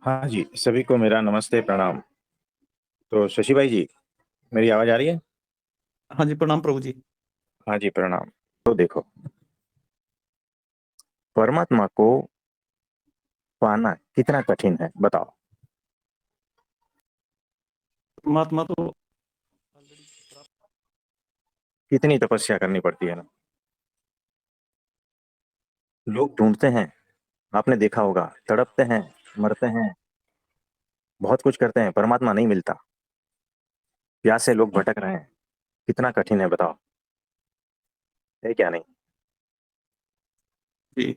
हाँ जी, सभी को मेरा नमस्ते प्रणाम। तो शशि भाई जी, मेरी आवाज आ रही है? हाँ जी, प्रणाम प्रभु जी। हाँ जी, प्रणाम। तो देखो, परमात्मा को पाना कितना कठिन है बताओ। परमात्मा तो ऑलरेडी प्राप्त। कितनी तपस्या करनी पड़ती है ना। लोग ढूंढते हैं, आपने देखा होगा, तड़पते हैं, मरते हैं, बहुत कुछ करते हैं, परमात्मा नहीं मिलता। प्यासे लोग भटक रहे हैं। कितना कठिन है बताओ, है क्या नहीं? जी।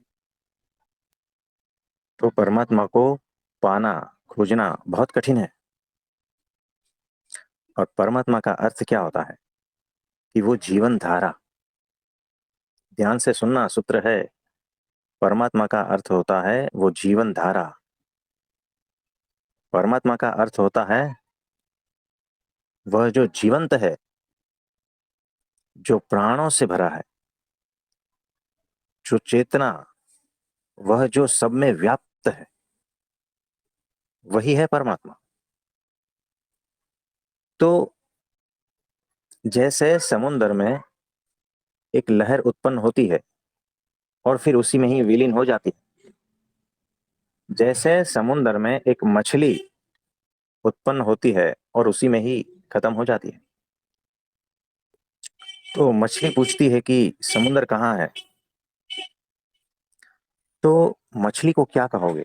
तो परमात्मा को पाना, खोजना बहुत कठिन है। और परमात्मा का अर्थ क्या होता है? कि वो जीवन धारा। ध्यान से सुनना, सूत्र है। परमात्मा का अर्थ होता है वो जीवन धारा। परमात्मा का अर्थ होता है वह जो जीवंत है, जो प्राणों से भरा है, जो चेतना, वह जो सब में व्याप्त है, वही है परमात्मा। तो जैसे समुन्द्र में एक लहर उत्पन्न होती है और फिर उसी में ही विलीन हो जाती है, जैसे समुन्द्र में एक मछली उत्पन्न होती है और उसी में ही खत्म हो जाती है। तो मछली पूछती है कि समुन्द्र कहाँ है? तो मछली को क्या कहोगे?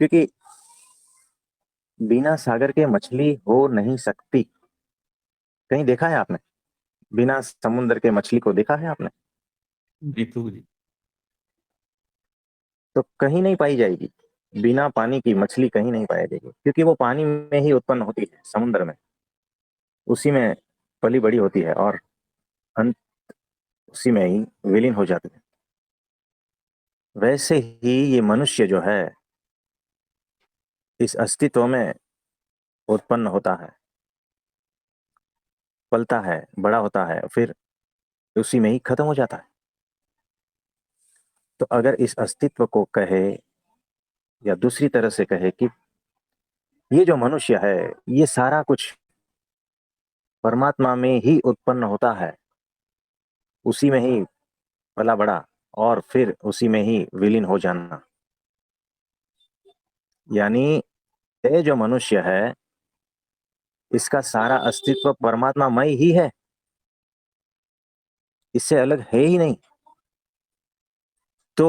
क्योंकि बिना सागर के मछली हो नहीं सकती। कहीं देखा है आपने? बिना समुन्द्र के मछली को देखा है आपने? जी प्रभु जी। तो कहीं नहीं पाई जाएगी। बिना पानी की मछली कहीं नहीं पाई जाएगी, क्योंकि वो पानी में ही उत्पन्न होती है, समुद्र में, उसी में पली बड़ी होती है और अंत उसी में ही विलीन हो जाती है। वैसे ही ये मनुष्य जो है, इस अस्तित्व में उत्पन्न होता है, पलता है, बड़ा होता है, फिर उसी में ही खत्म हो जाता है। तो अगर इस अस्तित्व को कहे, या दूसरी तरह से कहे कि ये जो मनुष्य है, ये सारा कुछ परमात्मा में ही उत्पन्न होता है, उसी में ही पला बड़ा और फिर उसी में ही विलीन हो जाना। यानी ये जो मनुष्य है, इसका सारा अस्तित्व परमात्मामय ही है, इससे अलग है ही नहीं। तो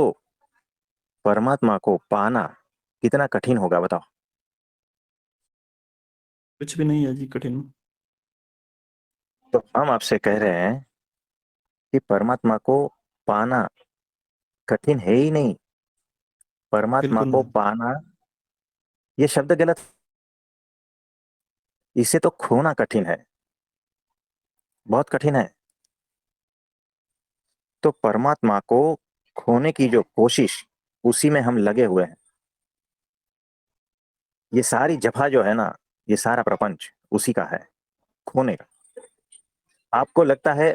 परमात्मा को पाना कितना कठिन होगा बताओ। कुछ भी नहीं है जी कठिन। तो हम आपसे कह रहे हैं कि परमात्मा को पाना कठिन है ही नहीं। परमात्मा बिल्कुल को नहीं। पाना, ये शब्द गलत। इसे तो खोना कठिन है, बहुत कठिन है। तो परमात्मा को खोने की जो कोशिश, उसी में हम लगे हुए हैं। ये सारी जफा जो है ना, ये सारा प्रपंच उसी का है, खोने का। आपको लगता है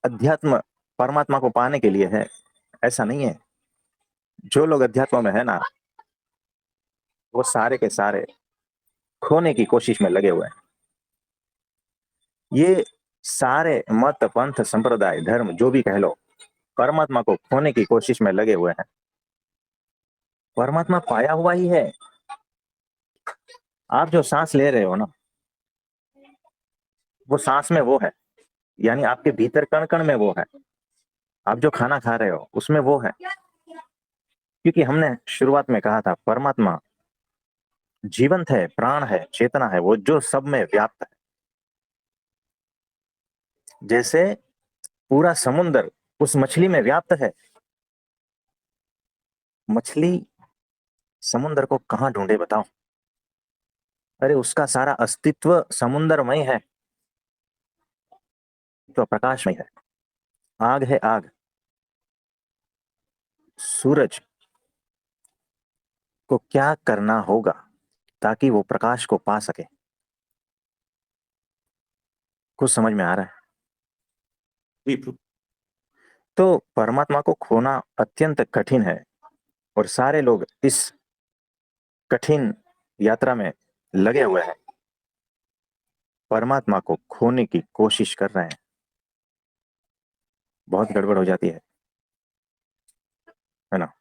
अध्यात्म परमात्मा को पाने के लिए है? ऐसा नहीं है। जो लोग अध्यात्म में है ना, वो सारे के सारे खोने की कोशिश में लगे हुए हैं। ये सारे मत, पंथ, संप्रदाय, धर्म, जो भी कह लो, परमात्मा को खोने की कोशिश में लगे हुए हैं। परमात्मा पाया हुआ ही है। आप जो सांस ले रहे हो ना, वो सांस में वो है, यानी आपके भीतर कण कण में वो है। आप जो खाना खा रहे हो उसमें वो है। क्योंकि हमने शुरुआत में कहा था, परमात्मा जीवंत है, प्राण है, चेतना है, वो जो सब में व्याप्त है। जैसे पूरा समुंदर उस मछली में व्याप्त है। मछली समुंदर को कहां ढूंढे बताओ? अरे उसका सारा अस्तित्व समुंदरमय है, तो प्रकाश में है। आग है, आग। सूरज को क्या करना होगा ताकि वो प्रकाश को पा सके? कुछ समझ में आ रहा है? जी प्रभु। तो परमात्मा को खोना अत्यंत कठिन है। और सारे लोग इस कठिन यात्रा में लगे हुए हैं, परमात्मा को खोने की कोशिश कर रहे हैं, बहुत गड़बड़ हो जाती है ना।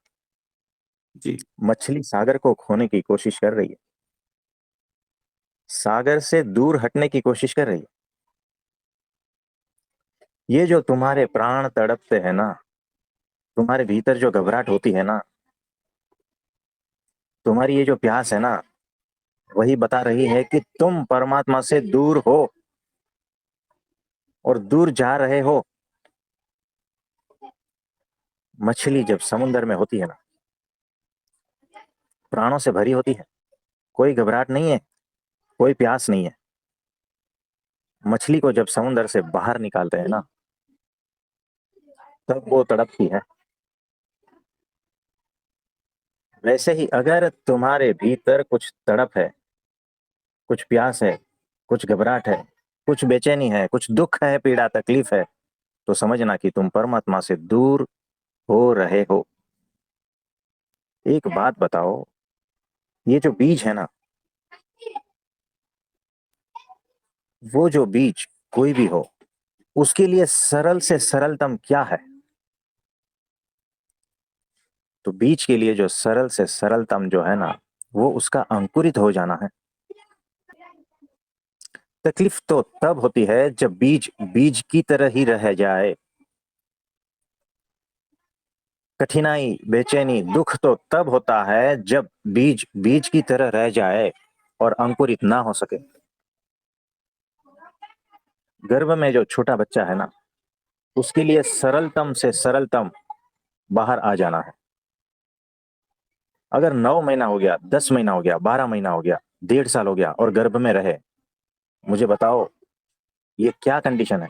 जी मछली सागर को खोने की कोशिश कर रही है, सागर से दूर हटने की कोशिश कर रही है। ये जो तुम्हारे प्राण तड़पते हैं ना, तुम्हारे भीतर जो घबराहट होती है ना, तुम्हारी ये जो प्यास है ना, वही बता रही है कि तुम परमात्मा से दूर हो और दूर जा रहे हो। मछली जब समुद्र में होती है ना, प्राणों से भरी होती है, कोई घबराहट नहीं है, कोई प्यास नहीं है। मछली को जब समुद्र से बाहर निकालते हैं ना, तब वो तड़पती है। वैसे ही अगर तुम्हारे भीतर कुछ तड़प है, कुछ प्यास है, कुछ घबराहट है, कुछ बेचैनी है, कुछ दुख है, पीड़ा तकलीफ है, तो समझना कि तुम परमात्मा से दूर हो रहे हो। एक बात बताओ, ये जो बीज है ना, वो जो बीज कोई भी हो, उसके लिए सरल से सरलतम क्या है? तो बीज के लिए जो सरल से सरलतम जो है ना, वो उसका अंकुरित हो जाना है। तकलीफ तो तब होती है जब बीज बीज की तरह ही रह जाए। कठिनाई, बेचैनी, दुख तो तब होता है जब बीज बीज की तरह रह जाए और अंकुरित ना हो सके। गर्भ में जो छोटा बच्चा है ना, उसके लिए सरलतम से सरलतम बाहर आ जाना है। अगर 9 महीना हो गया, 10 महीना हो गया, 12 महीना हो गया, 1.5 साल हो गया और गर्भ में रहे, मुझे बताओ ये क्या कंडीशन है?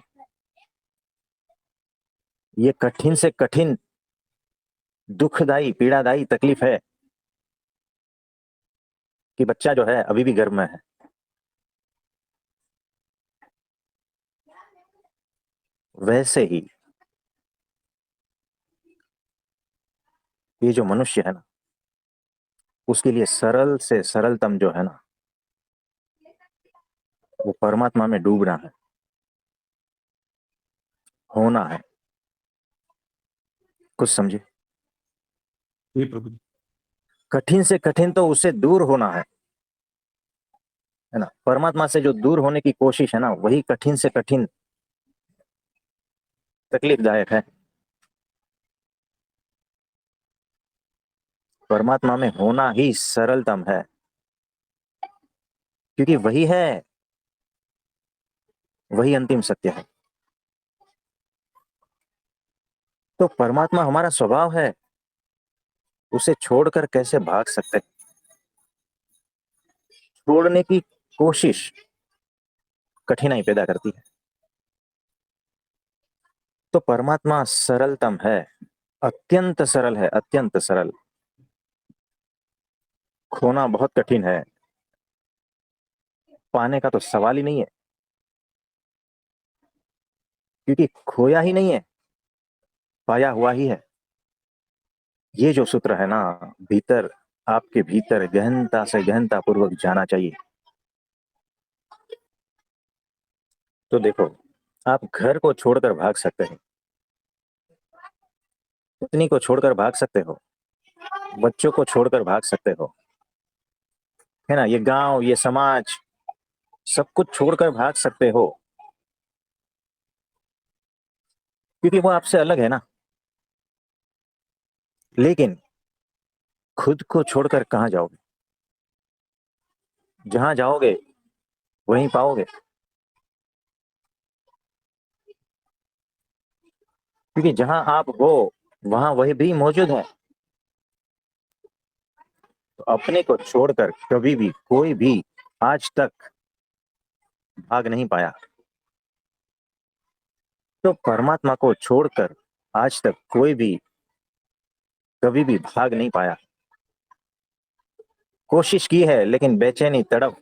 ये कठिन से कठिन, दुखदाई, पीड़ादाई तकलीफ है कि बच्चा जो है अभी भी गर्भ में है। वैसे ही ये जो मनुष्य है ना, उसके लिए सरल से सरलतम जो है ना, वो परमात्मा में डूबना है, होना है। कुछ समझे? जी प्रभु जी। कठिन से कठिन तो उससे दूर होना है ना। परमात्मा से जो दूर होने की कोशिश है ना, वही कठिन से कठिन तकलीफदायक है। परमात्मा में होना ही सरलतम है, क्योंकि वही है, वही अंतिम सत्य है। तो परमात्मा हमारा स्वभाव है, उसे छोड़कर कैसे भाग सकते हैं? छोड़ने की कोशिश कठिनाई पैदा करती है। तो परमात्मा सरलतम है, अत्यंत सरल है, अत्यंत सरल। खोना बहुत कठिन है, पाने का तो सवाल ही नहीं है, क्योंकि खोया ही नहीं है, पाया हुआ ही है। ये जो सूत्र है ना, भीतर, आपके भीतर गहनता से गहनता पूर्वक जाना चाहिए। तो देखो, आप घर को छोड़कर भाग सकते हैं, पत्नी को छोड़कर भाग सकते हो, बच्चों को छोड़कर भाग सकते हो, है ना, ये गांव, ये समाज, सब कुछ छोड़कर भाग सकते हो, क्योंकि वो आपसे अलग है ना। लेकिन खुद को छोड़कर कहाँ जाओगे? जहां जाओगे वहीं पाओगे, क्योंकि जहां आप हो वहां वही भी मौजूद है। तो अपने को छोड़कर कभी भी कोई भी आज तक भाग नहीं पाया। तो परमात्मा को छोड़कर आज तक कोई भी कभी भी भाग नहीं पाया। कोशिश की है, लेकिन बेचैनी, तड़प,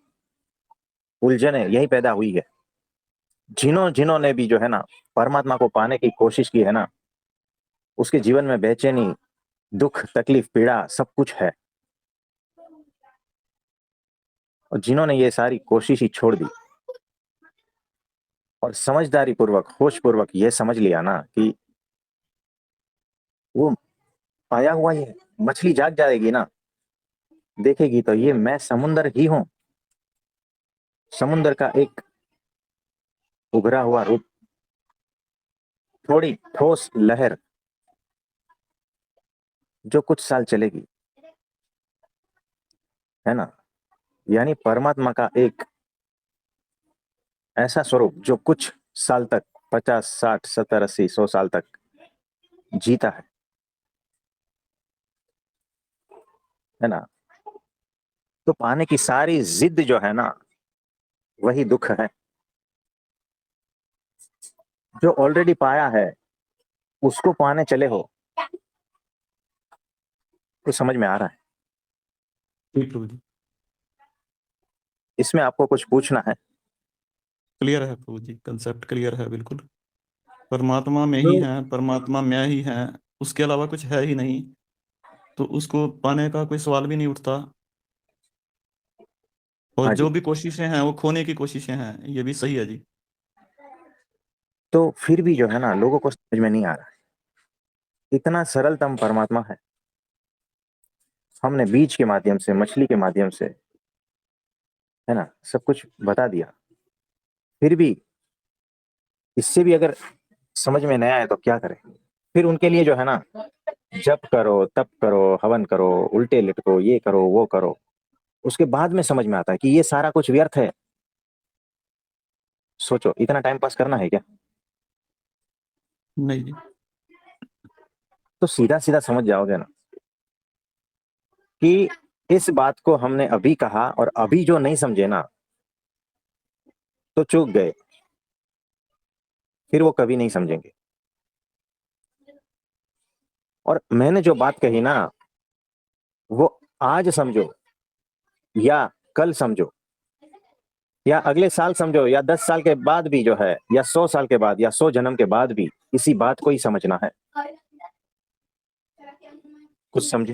उलझने यही पैदा हुई है। जिन्होंने भी जो है ना परमात्मा को पाने की कोशिश की है ना, उसके जीवन में बेचैनी, दुख, तकलीफ, पीड़ा सब कुछ है। और जिन्होंने ये सारी कोशिश ही छोड़ दी और समझदारी पूर्वक होश पूर्वक ये समझ लिया ना कि वो पाया हुआ ही है, मछली जाग जाएगी ना, देखेगी तो ये मैं समुंदर ही हूं, समुंदर का एक उभरा हुआ रूप, थोड़ी ठोस लहर जो कुछ साल चलेगी, है ना। यानी परमात्मा का एक ऐसा स्वरूप जो कुछ साल तक, 50, 60, 70, 80, 100 साल तक जीता है ना। तो पाने की सारी जिद जो है ना, वही दुख है। जो ऑलरेडी पाया है उसको पाने चले हो, कुछ समझ में आ रहा है? जी प्रभु जी। इसमें आपको कुछ पूछना है? क्लियर है प्रभु जी, कंसेप्ट क्लियर है बिल्कुल। परमात्मा में ही तो है, परमात्मा में ही है, उसके अलावा कुछ है ही नहीं। तो उसको पाने का कोई सवाल भी नहीं उठता। और हाँ जो जी। भी कोशिशें हैं वो खोने की कोशिशें हैं, ये भी सही है जी। तो फिर भी जो है ना, लोगों को समझ में नहीं आ रहा है, इतना सरलतम परमात्मा है। हमने बीज के माध्यम से, मछली के माध्यम से, है ना, सब कुछ बता दिया। फिर भी इससे भी अगर समझ में नहीं आए तो क्या करें? फिर उनके लिए जो है ना, जप करो, तप करो, हवन करो, उल्टे लटको, ये करो, वो करो, उसके बाद में समझ में आता है कि ये सारा कुछ व्यर्थ है। सोचो, इतना टाइम पास करना है क्या? नहीं जी। तो सीधा सीधा समझ जाओगे ना कि इस बात को हमने अभी कहा और अभी जो नहीं समझे ना, तो चूक गए, फिर वो कभी नहीं समझेंगे। और मैंने जो बात कही ना, वो आज समझो या कल समझो या अगले साल समझो या 10 साल के बाद भी जो है, या 100 साल के बाद या 100 जन्म के बाद भी इसी बात को ही समझना है। कुछ समझे?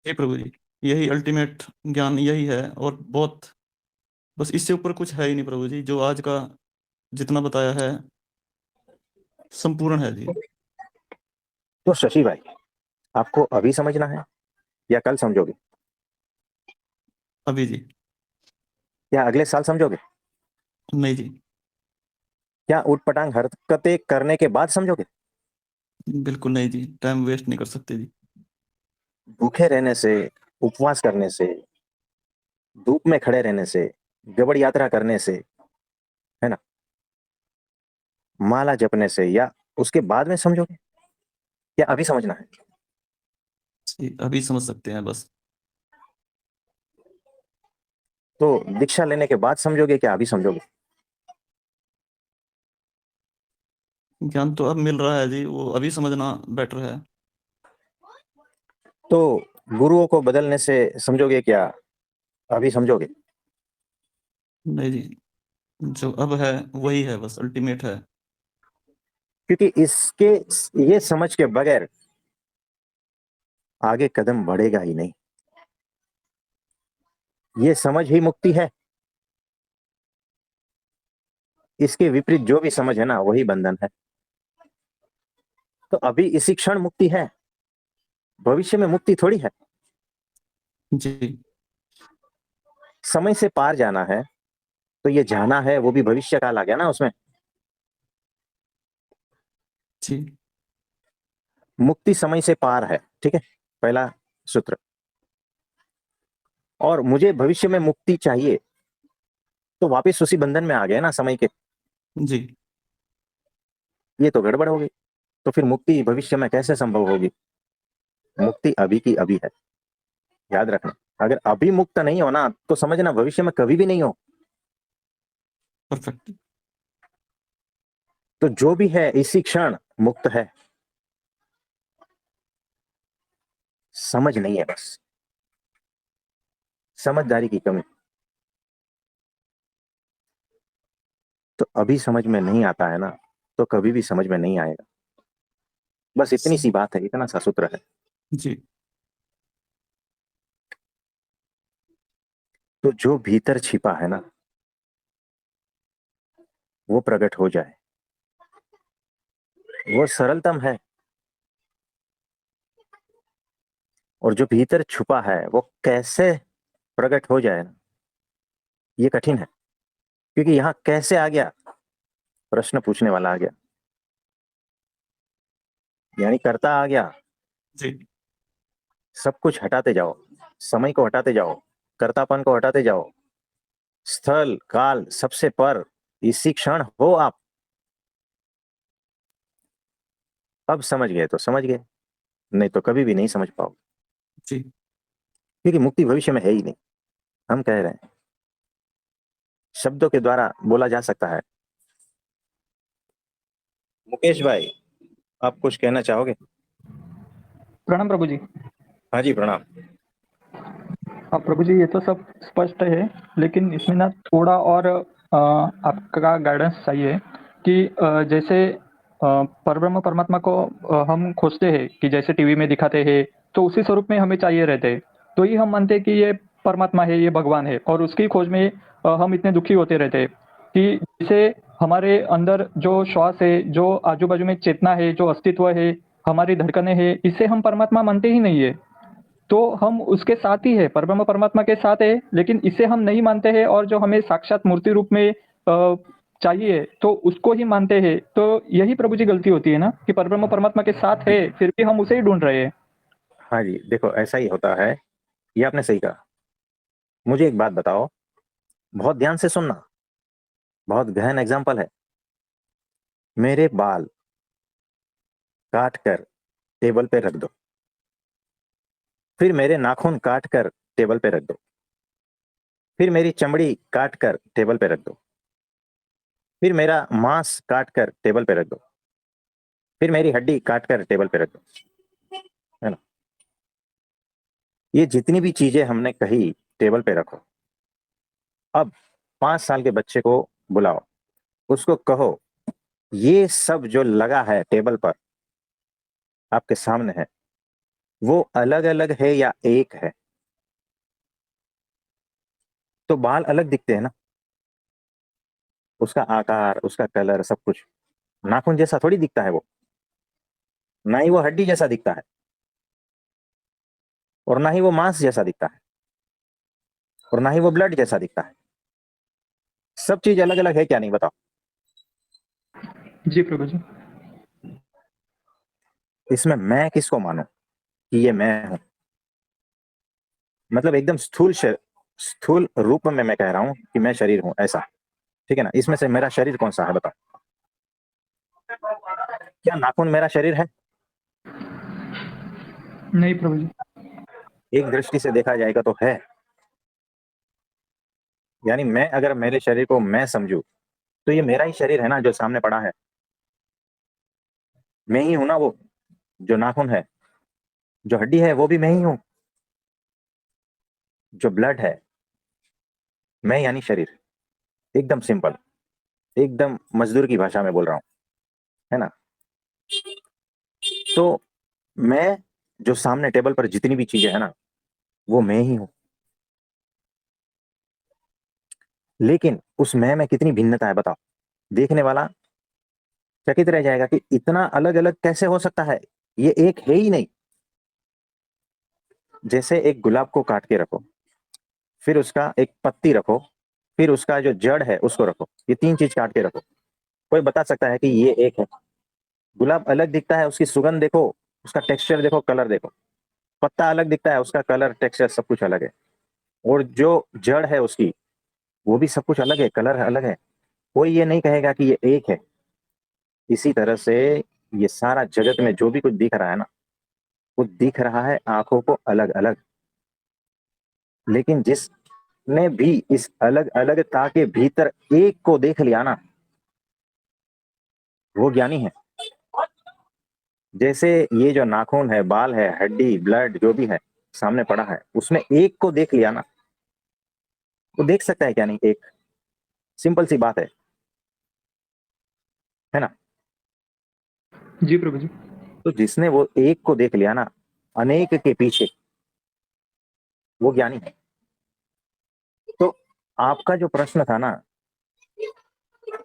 हे प्रभु जी, यही अल्टीमेट ज्ञान यही है। और बहुत, बस इससे ऊपर कुछ है ही नहीं प्रभु जी। जो आज का जितना बताया है संपूर्ण है जी। तो शशि भाई, आपको अभी समझना है या कल समझोगे, अभी जी। या अगले साल समझोगे, नहीं जी। या उठपटांग हरकतें करने के बाद समझोगे? बिल्कुल नहीं जी, टाइम वेस्ट नहीं कर सकते जी। भूखे रहने से, उपवास करने से, धूप में खड़े रहने से, गबड़ यात्रा करने से, है ना, माला जपने से, या उसके बाद में समझोगे, या अभी समझना है? जी, अभी समझ सकते हैं बस। तो दीक्षा लेने के बाद समझोगे क्या अभी समझोगे? ज्ञान तो अब मिल रहा है जी, वो अभी समझना बेटर है। तो गुरुओं को बदलने से समझोगे क्या अभी समझोगे? नहीं जी, जो अब है वही है, बस अल्टीमेट है। क्योंकि इसके, ये समझ के बगैर आगे कदम बढ़ेगा ही नहीं। ये समझ ही मुक्ति है, इसके विपरीत जो भी समझ है ना, वही बंधन है। तो अभी इसी क्षण मुक्ति है, भविष्य में मुक्ति थोड़ी है। जी। समय से पार जाना है, तो ये जाना है वो भी भविष्य काल आ गया ना उसमें। जी। मुक्ति समय से पार है, ठीक है, पहला सूत्र। और मुझे भविष्य में मुक्ति चाहिए, तो वापस उसी बंधन में आ गए ना समय के। जी। ये तो गड़बड़ हो गई। तो फिर मुक्ति भविष्य में कैसे संभव होगी? मुक्ति अभी की अभी है, याद रखना। अगर अभी मुक्त नहीं हो ना, तो समझना भविष्य में कभी भी नहीं हो। परफेक्ट। तो जो भी है इसी क्षण मुक्त है। समझ नहीं है बस, समझदारी की कमी। तो अभी समझ में नहीं आता है ना, तो कभी भी समझ में नहीं आएगा। बस इतनी सी बात है, इतना सा सूत्र है। जी। तो जो भीतर छिपा है ना, वो प्रकट हो जाए, वो सरलतम है। और जो भीतर छुपा है वो कैसे प्रकट हो जाए ना, ये कठिन है। क्योंकि यहां कैसे आ गया, प्रश्न पूछने वाला आ गया, यानी कर्ता आ गया। जी सब कुछ हटाते जाओ, समय को हटाते जाओ, कर्तापन को हटाते जाओ, स्थल काल सबसे पर, इसी क्षण हो आप। अब समझ गए तो समझ गए, नहीं तो कभी भी नहीं समझ पाओ। जी। क्योंकि मुक्ति भविष्य में है ही नहीं, हम कह रहे हैं, शब्दों के द्वारा बोला जा सकता है। मुकेश भाई, आप कुछ कहना चाहोगे? प्रणाम प्रभु जी। हाँ जी, प्रणाम। अब प्रभु जी ये तो सब स्पष्ट है, लेकिन इसमें ना थोड़ा और आपका गाइडेंस चाहिए कि जैसे परब्रह्म परमात्मा को हम खोजते हैं कि जैसे टीवी में दिखाते हैं, तो उसी स्वरूप में हमें चाहिए रहते हैं, तो ही हम मानते हैं कि ये परमात्मा है, ये भगवान है, और उसकी खोज में हम इतने दुखी होते रहते हैं कि जैसे हमारे अंदर जो श्वास है, जो आजू बाजू में चेतना है, जो अस्तित्व है, हमारी धड़कनें हैं, इसे हम परमात्मा मानते ही नहीं है। तो हम उसके साथ ही है, परब्रह्म परमात्मा के साथ है, लेकिन इसे हम नहीं मानते हैं, और जो हमें साक्षात मूर्ति रूप में चाहिए तो उसको ही मानते हैं। तो यही प्रभु जी गलती होती है ना, कि परब्रह्म परमात्मा के साथ है, फिर भी हम उसे ही ढूंढ रहे हैं। हाँ जी, देखो ऐसा ही होता है, ये आपने सही कहा। मुझे एक बात बताओ, बहुत ध्यान से सुनना, बहुत गहन एग्जाम्पल है। मेरे बाल काट कर टेबल पे रख दो, फिर मेरे नाखून काट कर टेबल पे रख दो, फिर मेरी चमड़ी काट कर टेबल पे रख दो, फिर मेरा मांस काट कर टेबल पे रख दो, फिर मेरी हड्डी काट कर टेबल पे रख दो, है ना? ये जितनी भी चीजें हमने कही, टेबल पे रखो। अब 5 साल के बच्चे को बुलाओ, उसको कहो ये सब जो लगा है टेबल पर आपके सामने है, वो अलग अलग है या एक है? तो बाल अलग दिखते हैं ना, उसका आकार, उसका कलर, सब कुछ। नाखून जैसा थोड़ी दिखता है वो, ना ही वो हड्डी जैसा दिखता है, और ना ही वो मांस जैसा दिखता है, और ना ही वो ब्लड जैसा दिखता है। सब चीज अलग अलग है क्या, नहीं बताओ? जी प्रभु जी। इसमें मैं किसको मानूं कि ये मैं हूं? मतलब एकदम स्थूल रूप में मैं कह रहा हूं कि मैं शरीर हूं, ऐसा। ठीक है ना? इसमें से मेरा शरीर कौन सा है, बताओ? क्या नाखून मेरा शरीर है? नहीं प्रभु जी। एक दृष्टि से देखा जाएगा तो है। यानी मैं अगर मेरे शरीर को मैं समझू, तो ये मेरा ही शरीर है ना जो सामने पड़ा है। मैं ही हूं ना वो, जो नाखून है, जो हड्डी है, वो भी मैं ही हूं। जो ब्लड है, मैं यानी शरीर। एकदम सिंपल, एकदम मजदूर की भाषा में बोल रहा हूं, है ना? तो मैं, जो सामने टेबल पर जितनी भी चीजें है ना, वो मैं ही हूं। लेकिन उस मैं में कितनी भिन्नता है, बताओ? देखने वाला चकित रह जाएगा कि इतना अलग अलग कैसे हो सकता है, ये एक है ही नहीं। जैसे एक गुलाब को काट के रखो, फिर उसका एक पत्ती रखो, फिर उसका जो जड़ है उसको रखो, ये तीन चीज काट के रखो, कोई बता सकता है कि ये एक है? गुलाब अलग दिखता है, उसकी सुगंध देखो, उसका टेक्सचर देखो, कलर देखो। पत्ता अलग दिखता है, उसका कलर, टेक्सचर, सब कुछ अलग है। और जो जड़ है उसकी, वो भी सब कुछ अलग है, कलर अलग है। कोई ये नहीं कहेगा कि ये एक है। इसी तरह से ये सारा जगत में जो भी कुछ दिख रहा है ना, वो दिख रहा है आंखों को अलग अलग। लेकिन जिसने भी इस अलग अलगता के भीतर एक को देख लिया ना, वो ज्ञानी है। जैसे ये जो नाखून है, बाल है, हड्डी, ब्लड, जो भी है सामने पड़ा है, उसमें एक को देख लिया ना, वो देख सकता है क्या नहीं एक? सिंपल सी बात है ना? जी प्रभु जी। तो जिसने वो एक को देख लिया ना, अनेक के पीछे, वो ज्ञानी है। आपका जो प्रश्न था ना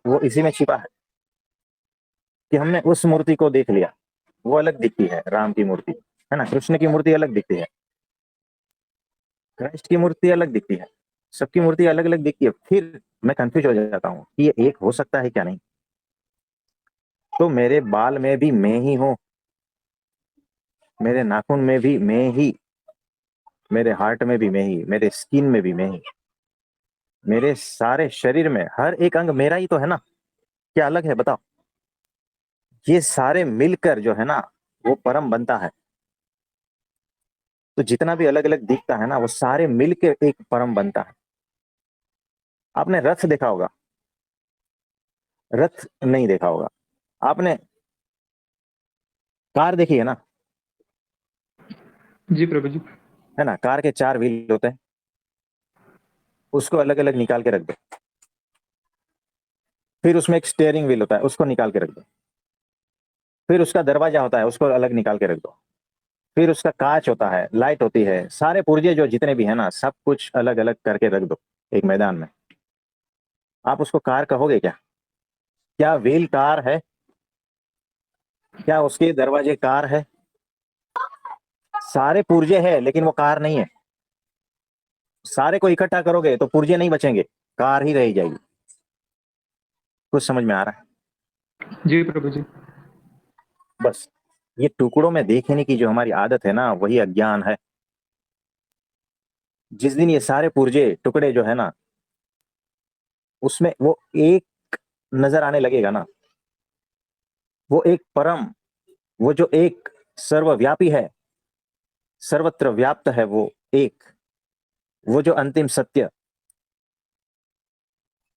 वो इसी में छिपा है कि हमने उस मूर्ति को देख लिया, वो अलग दिखती है, राम की मूर्ति है ना, कृष्ण की मूर्ति अलग दिखती है, क्राइस्ट की मूर्ति अलग दिखती है, सबकी मूर्ति अलग अलग दिखती है। फिर मैं कंफ्यूज हो जाता हूँ कि ये एक हो सकता है क्या नहीं। तो मेरे बाल में भी मैं ही हूं, मेरे नाखून में भी मैं ही, मेरे हार्ट में भी मैं ही, मेरे स्किन में भी मैं ही, मेरे सारे शरीर में हर एक अंग मेरा ही तो है ना। क्या अलग है बताओ? ये सारे मिलकर जो है ना वो परम बनता है। तो जितना भी अलग अलग दिखता है ना वो सारे मिलकर एक परम बनता है। आपने रथ देखा होगा? रथ नहीं देखा होगा। आपने कार देखी है ना? जी प्रभु जी। है ना, कार के चार व्हील होते हैं, उसको अलग अलग निकाल के रख दो। फिर उसमें एक स्टेयरिंग व्हील होता है, उसको निकाल के रख दो। फिर उसका दरवाजा होता है, उसको अलग निकाल के रख दो। फिर उसका कांच होता है, लाइट होती है, सारे पुर्जे जो जितने भी है ना सब कुछ अलग अलग करके रख दो एक मैदान में। आप उसको कार कहोगे क्या? क्या व्हील कार है? क्या उसके दरवाजे कार है? सारे पुर्जे हैं लेकिन वो कार नहीं है। सारे को इकट्ठा करोगे तो पुर्जे नहीं बचेंगे, कार ही रह जाएगी। कुछ समझ में आ रहा है? जी प्रभु जी। बस ये टुकड़ों में देखने की जो हमारी आदत है ना वही अज्ञान है। जिस दिन ये सारे पुर्जे टुकड़े जो है ना उसमें वो एक नजर आने लगेगा ना, वो एक परम, वो जो एक सर्वव्यापी है, सर्वत्र व्याप्त है, वो एक, वो जो अंतिम सत्य,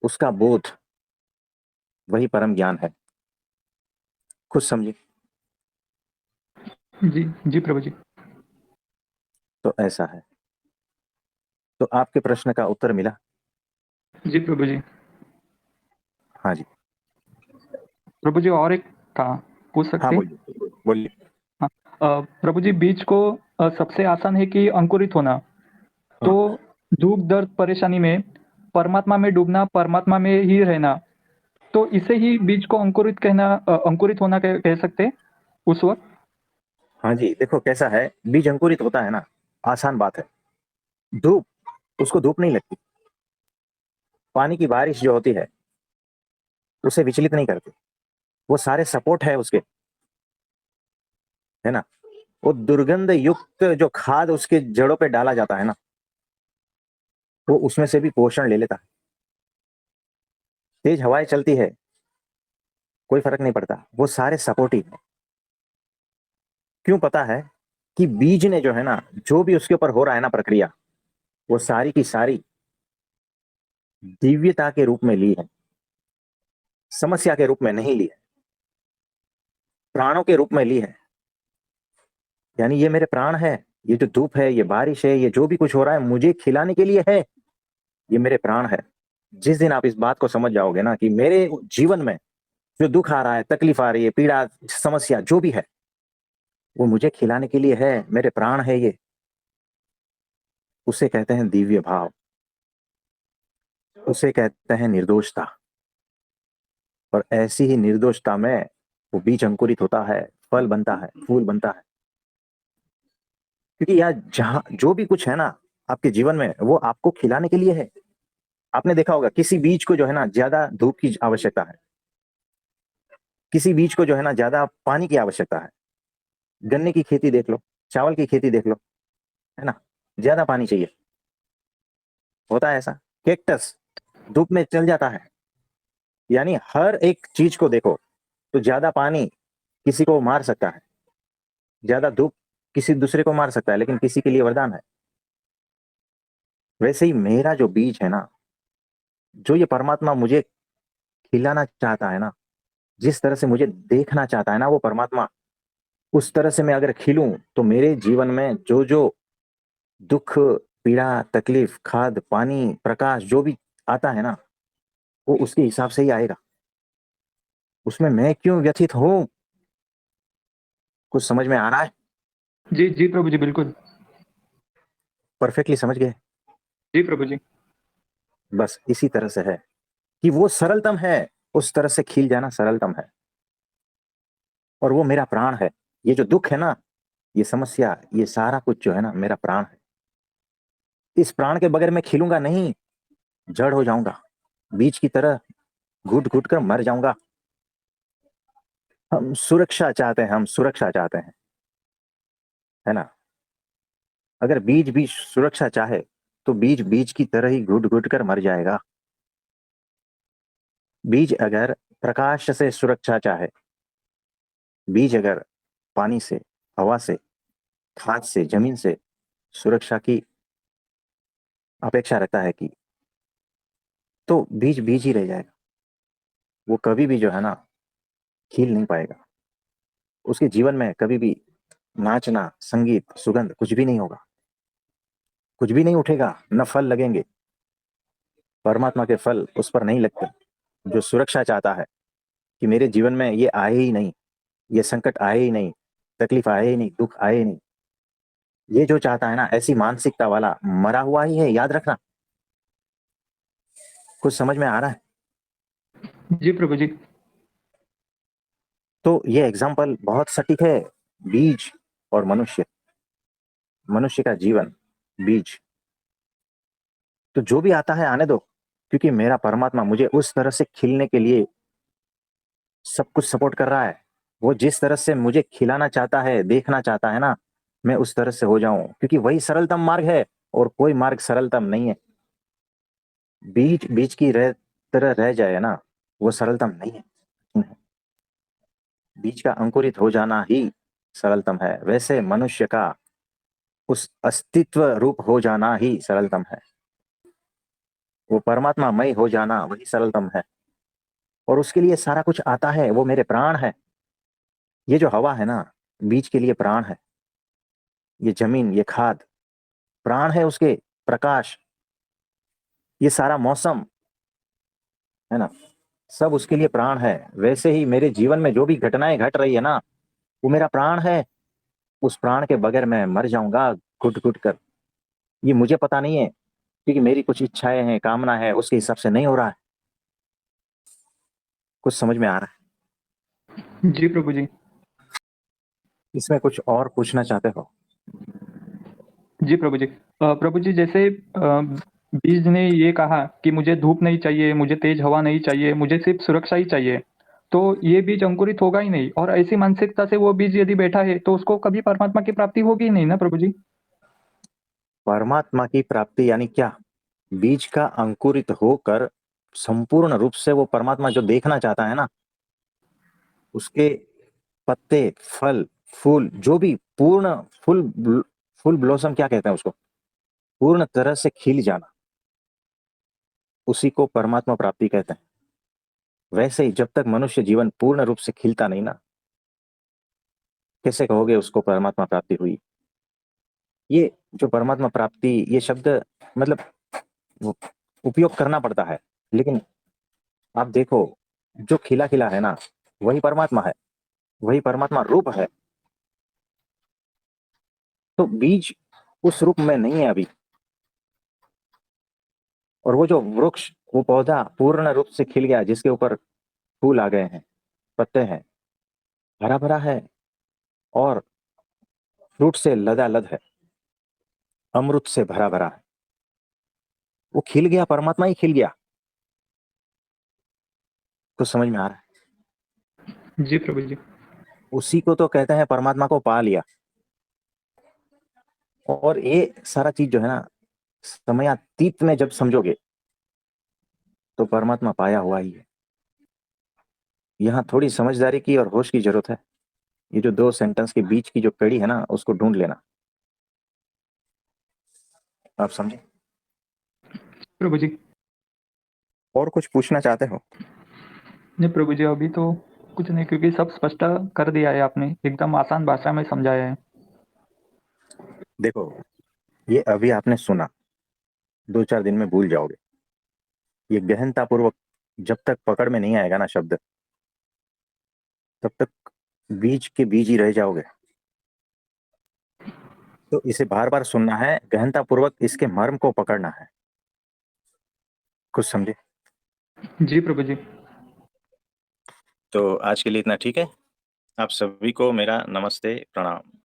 उसका बोध, वही परम ज्ञान है। खुद समझिए। जी जी प्रभु जी। तो ऐसा है। तो आपके प्रश्न का उत्तर मिला? जी प्रभु जी। हाँ जी। प्रभु जी और एक था, पूछ हाँ सकते हैं? बोलिए बोलिए। हाँ। प्रभु जी, बीज को सबसे आसान है कि अंकुरित होना। तो हाँ दुख दर्द परेशानी में परमात्मा में डूबना, परमात्मा में ही रहना, तो इसे ही बीज को अंकुरित कहना, अंकुरित होना कह सकते हैं उस वक्त। हाँ जी, देखो कैसा है, बीज अंकुरित होता है ना, आसान बात है। धूप, उसको धूप नहीं लगती। पानी की बारिश जो होती है उसे विचलित नहीं करती। वो सारे सपोर्ट है उसके, है ना। वो दुर्गंध युक्त जो खाद उसके जड़ों पे डाला जाता है ना, वो उसमें से भी पोषण ले लेता है। तेज हवाएं चलती है, कोई फर्क नहीं पड़ता, वो सारे सपोर्टिव है। क्यों? पता है कि बीज ने जो है ना, जो भी उसके ऊपर हो रहा है ना प्रक्रिया, वो सारी की सारी दिव्यता के रूप में ली है, समस्या के रूप में नहीं ली है, प्राणों के रूप में ली है। यानी ये मेरे प्राण है, ये जो धूप है, ये बारिश है, ये जो भी कुछ हो रहा है मुझे खिलाने के लिए है, ये मेरे प्राण है। जिस दिन आप इस बात को समझ जाओगे ना कि मेरे जीवन में जो दुख आ रहा है, तकलीफ आ रही है, पीड़ा, समस्या जो भी है, वो मुझे खिलाने के लिए है, मेरे प्राण है ये, उसे कहते हैं दिव्य भाव, उसे कहते हैं निर्दोषता। और ऐसी ही निर्दोषता में वो बीज अंकुरित होता है, फल बनता है, फूल बनता है। क्योंकि यार जहां जो भी कुछ है ना आपके जीवन में वो आपको खिलाने के लिए है। आपने देखा होगा किसी बीज को जो है ना ज्यादा धूप की आवश्यकता है, किसी बीज को जो है ना ज्यादा पानी की आवश्यकता है। गन्ने की खेती देख लो, चावल की खेती देख लो, है ना, ज्यादा पानी चाहिए, होता है ऐसा। कैक्टस धूप में चल जाता है। यानी हर एक चीज को देखो तो ज्यादा पानी किसी को मार सकता है, ज्यादा धूप किसी दूसरे को मार सकता है, लेकिन किसी के लिए वरदान है। वैसे ही मेरा जो बीज है ना, जो ये परमात्मा मुझे खिलाना चाहता है ना, जिस तरह से मुझे देखना चाहता है ना वो परमात्मा, उस तरह से मैं अगर खिलूं तो मेरे जीवन में जो जो दुख, पीड़ा, तकलीफ, खाद, पानी, प्रकाश जो भी आता है ना वो उसके हिसाब से ही आएगा। उसमें मैं क्यों व्यथित हूं? कुछ समझ में आ रहा है? जी जी प्रभु जी, बिल्कुल। परफेक्टली समझ गए? जी प्रभु जी। बस इसी तरह से है कि वो सरलतम है, उस तरह से खिल जाना सरलतम है, और वो मेरा प्राण है। ये जो दुख है ना, ये समस्या, ये सारा कुछ जो है ना, मेरा प्राण है। इस प्राण के बगैर मैं खिलूंगा नहीं, जड़ हो जाऊंगा, बीज की तरह घुट घुट कर मर जाऊंगा। हम सुरक्षा चाहते हैं, हम सुरक्षा चाहते हैं, है ना। अगर बीज भी सुरक्षा चाहे तो बीज बीज की तरह ही घुट घुट कर मर जाएगा। बीज अगर प्रकाश से सुरक्षा चाहे, बीज अगर पानी से, हवा से, खाद से, जमीन से सुरक्षा की अपेक्षा रखता है कि, तो बीज बीज ही रह जाएगा। वो कभी भी जो है ना, खिल नहीं पाएगा। उसके जीवन में कभी भी नाचना, संगीत, सुगंध कुछ भी नहीं होगा, कुछ भी नहीं उठेगा, न फल लगेंगे। परमात्मा के फल उस पर नहीं लगते। जो सुरक्षा चाहता है कि मेरे जीवन में ये आए ही नहीं, ये संकट आए ही नहीं, तकलीफ आए ही नहीं, दुख आए ही नहीं, ये जो चाहता है ना, ऐसी मानसिकता वाला मरा हुआ ही है, याद रखना। कुछ समझ में आ रहा है? जी प्रभु जी। तो ये एग्जाम्पल बहुत सटीक है। बीज और मनुष्य, मनुष्य का जीवन, बीज। तो जो भी आता है आने दो, क्योंकि मेरा परमात्मा मुझे उस तरह से खिलने के लिए सब कुछ सपोर्ट कर रहा है। वो जिस तरह से मुझे खिलाना चाहता है, देखना चाहता है ना, मैं उस तरह से हो जाऊं, क्योंकि वही सरलतम मार्ग है, और कोई मार्ग सरलतम नहीं है। बीज बीज की तरह रह जाए ना, वो सरलतम नहीं है। बीज का अंकुरित हो जाना ही सरलतम है। वैसे मनुष्य का उस अस्तित्व रूप हो जाना ही सरलतम है। वो परमात्मा मय हो जाना वही सरलतम है। और उसके लिए सारा कुछ आता है, वो मेरे प्राण है। ये जो हवा है ना, बीज के लिए प्राण है। ये जमीन, ये खाद, प्राण है उसके। प्रकाश, ये सारा मौसम, है ना, सब उसके लिए प्राण है। वैसे ही मेरे जीवन में जो भी घटनाएं घट रही है ना, वो मेरा प्राण है। उस प्राण के बगैर मैं मर जाऊंगा घुट घुट कर। ये मुझे पता नहीं है, क्योंकि मेरी कुछ इच्छाएं हैं, कामना है, उसके हिसाब से नहीं हो रहा है। कुछ समझ में आ रहा है? जी प्रभु जी। इसमें कुछ और पूछना चाहते हो? जी प्रभु जी। प्रभु जी, जैसे बीज ने ये कहा कि मुझे धूप नहीं चाहिए, मुझे तेज हवा नहीं चाहिए, मुझे सिर्फ सुरक्षा ही चाहिए, तो ये बीज अंकुरित होगा ही नहीं, और ऐसी मानसिकता से वो बीज यदि बैठा है तो उसको कभी परमात्मा की प्राप्ति होगी ही नहीं ना प्रभु जी। परमात्मा की प्राप्ति यानी क्या? बीज का अंकुरित होकर संपूर्ण रूप से वो परमात्मा जो देखना चाहता है ना, उसके पत्ते, फल, फूल, जो भी पूर्ण फुल ब्लॉसम क्या कहते हैं उसको, पूर्ण तरह से खिल जाना, उसी को परमात्मा प्राप्ति कहते हैं। वैसे ही जब तक मनुष्य जीवन पूर्ण रूप से खिलता नहीं ना, कैसे कहोगे उसको परमात्मा प्राप्ति हुई? ये जो परमात्मा प्राप्ति, ये शब्द मतलब वो उपयोग करना पड़ता है, लेकिन आप देखो, जो खिला खिला है ना, वही परमात्मा है, वही परमात्मा रूप है। तो बीज उस रूप में नहीं है अभी, और वो जो वृक्ष, वो पौधा पूर्ण रूप से खिल गया, जिसके ऊपर फूल आ गए हैं, पत्ते हैं, हरा भरा है, और फ्रूट से लदालद है, अमृत से भरा भरा है। वो खिल गया, परमात्मा ही खिल गया। कुछ समझ में आ रहा है? जी प्रभु जी। उसी को तो कहते हैं परमात्मा को पा लिया। और ये सारा चीज जो है ना, समयातीत में जब समझोगे, तो परमात्मा पाया हुआ ही है। यहाँ थोड़ी समझदारी की और होश की जरूरत है। ये जो दो सेंटेंस के बीच की जो कड़ी है ना, उसको ढूंढ लेना। आप समझे? प्रभु जी। और कुछ पूछना चाहते हो? नहीं प्रभु जी, अभी तो कुछ नहीं, क्योंकि सब स्पष्ट कर दिया है आपने, एकदम आसान भाषा में समझाया है। देखो, ये अभी आपने सुना, 2-4 दिन में भूल जाओगे। ये गहनता पूर्वक जब तक पकड़ में नहीं आएगा ना शब्द, तब तक बीज के बीज ही रह जाओगे। तो इसे बार बार सुनना है, गहनता पूर्वक इसके मर्म को पकड़ना है। कुछ समझे? जी प्रभु जी। तो आज के लिए इतना ठीक है। आप सभी को मेरा नमस्ते, प्रणाम।